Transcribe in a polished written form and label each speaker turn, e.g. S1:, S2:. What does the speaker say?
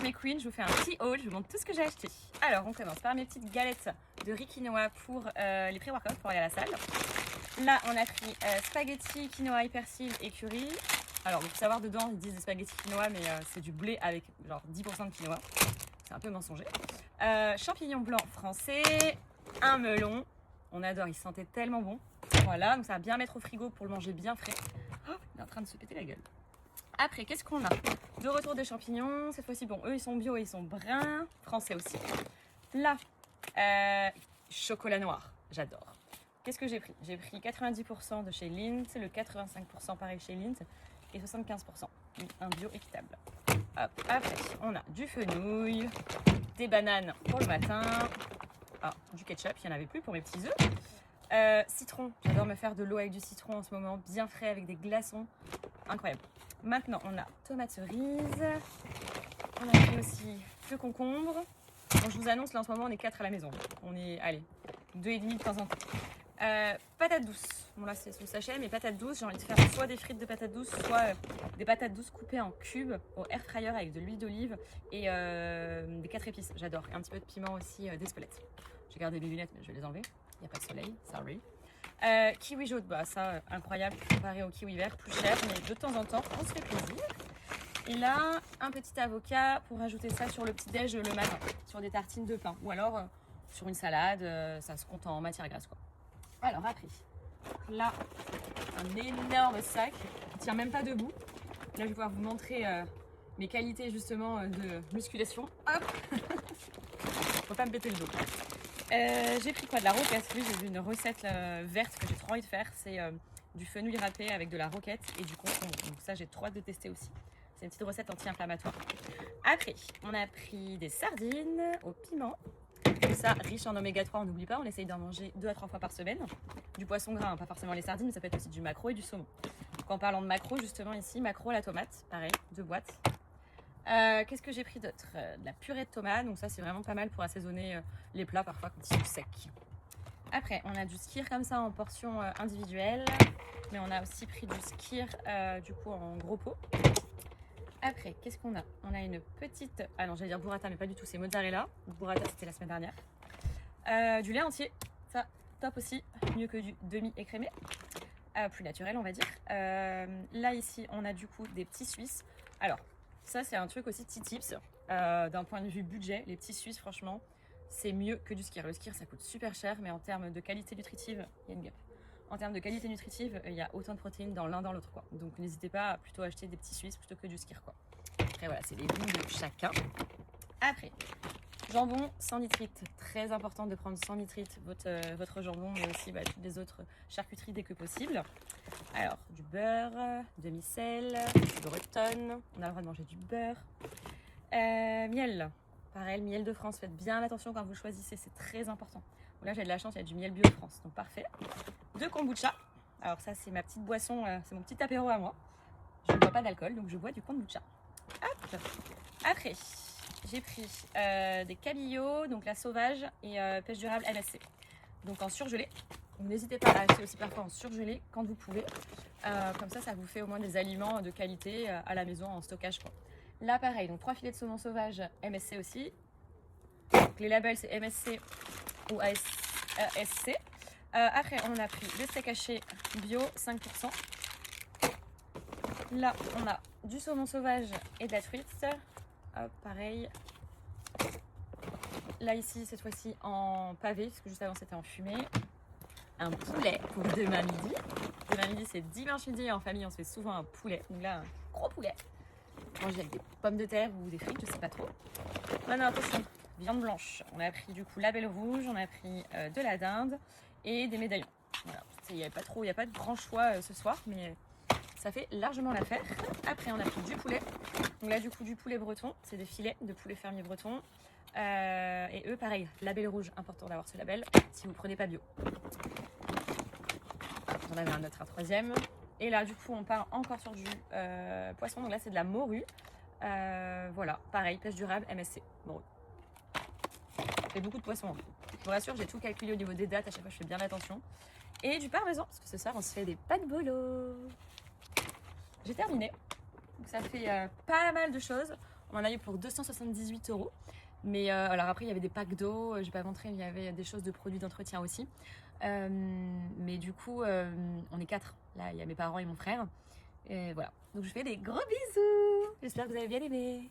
S1: mes queens, je vous fais un petit haul, je vous montre tout ce que j'ai acheté. Alors, on commence par mes petites galettes de riz quinoa pour les pré-workouts pour aller à la salle. Là, on a pris spaghetti, quinoa et persil et curry. Alors, il faut savoir, dedans, ils disent des spaghettis quinoa, mais c'est du blé avec genre 10% de quinoa. C'est un peu mensonger. Champignons blancs français, un melon. On adore, il sentait tellement bon. Voilà, donc ça va bien mettre au frigo pour le manger bien frais. Oh, il est en train de se péter la gueule. Après, qu'est-ce qu'on a? De retour des champignons. Cette fois-ci, bon, eux, ils sont bio et ils sont bruns. Français aussi. Là, chocolat noir. J'adore. Qu'est-ce que j'ai pris? J'ai pris 90% de chez Lindt, le 85% pareil chez Lindt et 75%. Un bio équitable. Hop. Après, on a du fenouil, des bananes pour le matin. Ah, du ketchup, il n'y en avait plus pour mes petits œufs. Citron, j'adore me faire de l'eau avec du citron en ce moment, bien frais avec des glaçons. Incroyable. Maintenant, on a tomates cerises. On a pris aussi le concombre. Bon, je vous annonce, là en ce moment, on est 4 à la maison. On est, allez, 2,5 de temps en temps. Patates douces. Bon, là, c'est sous sachet, mais patates douces, j'ai envie de faire soit des frites de patates douces, soit des patates douces coupées en cubes au air fryer avec de l'huile d'olive et des 4 épices. J'adore. Et un petit peu de piment aussi d'Espelette. J'ai gardé mes lunettes, mais je vais les enlever. Il n'y a pas de soleil, sorry. Kiwi jaune, bah ça, incroyable, comparé au kiwi vert, plus cher, mais de temps en temps, on se fait plaisir. Et là, un petit avocat pour rajouter ça sur le petit-déj le matin, sur des tartines de pain, ou alors sur une salade, ça se compte en matière grasse, quoi. Alors après, là, un énorme sac qui tient même pas debout. Là, je vais pouvoir vous montrer mes qualités justement de musculation. Hop. Faut pas me péter le dos. J'ai pris quoi? De la roquette. Oui, j'ai vu une recette verte que j'ai trop envie de faire. C'est du fenouil râpé avec de la roquette et du concombre. Donc ça, j'ai trop hâte de tester aussi. C'est une petite recette anti-inflammatoire. Après, on a pris des sardines au piment. Et ça, riche en oméga 3, on n'oublie pas, on essaye d'en manger 2 à 3 fois par semaine. Du poisson gras, hein, pas forcément les sardines, mais ça peut être aussi du maquereau et du saumon. Donc en parlant de maquereau, justement ici, maquereau à la tomate, pareil, 2 boîtes. Qu'est-ce que j'ai pris d'autre? De la purée de tomate, donc ça c'est vraiment pas mal pour assaisonner les plats parfois quand ils sont secs. Après, on a du skyr comme ça en portions individuelles, mais on a aussi pris du skyr du coup en gros pot. Après, qu'est-ce qu'on a? On a une petite... Ah non, j'allais dire burrata, mais pas du tout, c'est mozzarella. Burrata, c'était la semaine dernière. Du lait entier, ça, top aussi. Mieux que du demi-écrémé. Plus naturel, on va dire. Là, ici, on a du coup des petits Suisses. Alors, ça, c'est un truc aussi, petit tips. D'un point de vue budget, les petits Suisses, franchement, c'est mieux que du skyr. Le skyr, ça coûte super cher, mais en termes de qualité nutritive, il y a une gap. En termes de qualité nutritive, il y a autant de protéines dans l'un dans l'autre, quoi. Donc n'hésitez pas à plutôt acheter des petits Suisses plutôt que du skyr, quoi. Après voilà, c'est les goûts de chacun. Après, jambon sans nitrite. Très important de prendre sans nitrite votre jambon, mais aussi toutes les autres charcuteries dès que possible. Alors, du beurre, demi-sel, bretonne. On a le droit de manger du beurre. Miel. Pareil, miel de France. Faites bien attention quand vous choisissez, c'est très important. Bon, là, j'ai de la chance, il y a du miel bio de France, donc parfait. De kombucha. Alors ça, c'est ma petite boisson, c'est mon petit apéro à moi. Je ne bois pas d'alcool, donc je bois du kombucha. Hop. Après, j'ai pris des cabillaud, donc la sauvage et pêche durable MSC. Donc en surgelé. Donc n'hésitez pas à acheter aussi parfois en surgelé quand vous pouvez. Comme ça, ça vous fait au moins des aliments de qualité à la maison en stockage, quoi. Là, pareil, donc 3 filets de saumon sauvage MSC aussi. Donc, les labels, c'est MSC ou ASC. Après, on a pris le steak haché bio, 5%. Là, on a du saumon sauvage et de la truite. Hop, pareil. Là, ici, cette fois-ci en pavé, parce que juste avant, c'était en fumée. Un poulet pour demain midi. Demain midi, c'est dimanche midi. En famille, on se fait souvent un poulet. Donc là, un gros poulet. Mangé avec des pommes de terre ou des frites, je sais pas trop. Maintenant, attention, viande blanche. On a pris du coup label rouge, on a pris de la dinde et des médaillons. Voilà, il n'y a pas de grand choix ce soir, mais ça fait largement l'affaire. Après, on a pris du poulet. Donc là, du coup, du poulet breton. C'est des filets de poulet fermier breton. Et eux, pareil, label rouge, important d'avoir ce label si vous prenez pas bio. J'en avais un autre, un troisième. Et là, du coup, on part encore sur du poisson. Donc là, c'est de la morue. Voilà, pareil, pêche durable, MSC. Bon, je fais beaucoup de poissons. Je vous rassure, j'ai tout calculé au niveau des dates. À chaque fois, je fais bien attention. Et du parmesan, parce que ce soir, on se fait des pâtes bolo. J'ai terminé. Donc ça fait pas mal de choses. On en a eu pour 278 €. Mais alors après, il y avait des packs d'eau, je vais pas montrer, mais il y avait des choses de produits d'entretien aussi. Mais du coup, on est 4. Là, il y a mes parents et mon frère. Et voilà. Donc je fais des gros bisous. J'espère que vous avez bien aimé.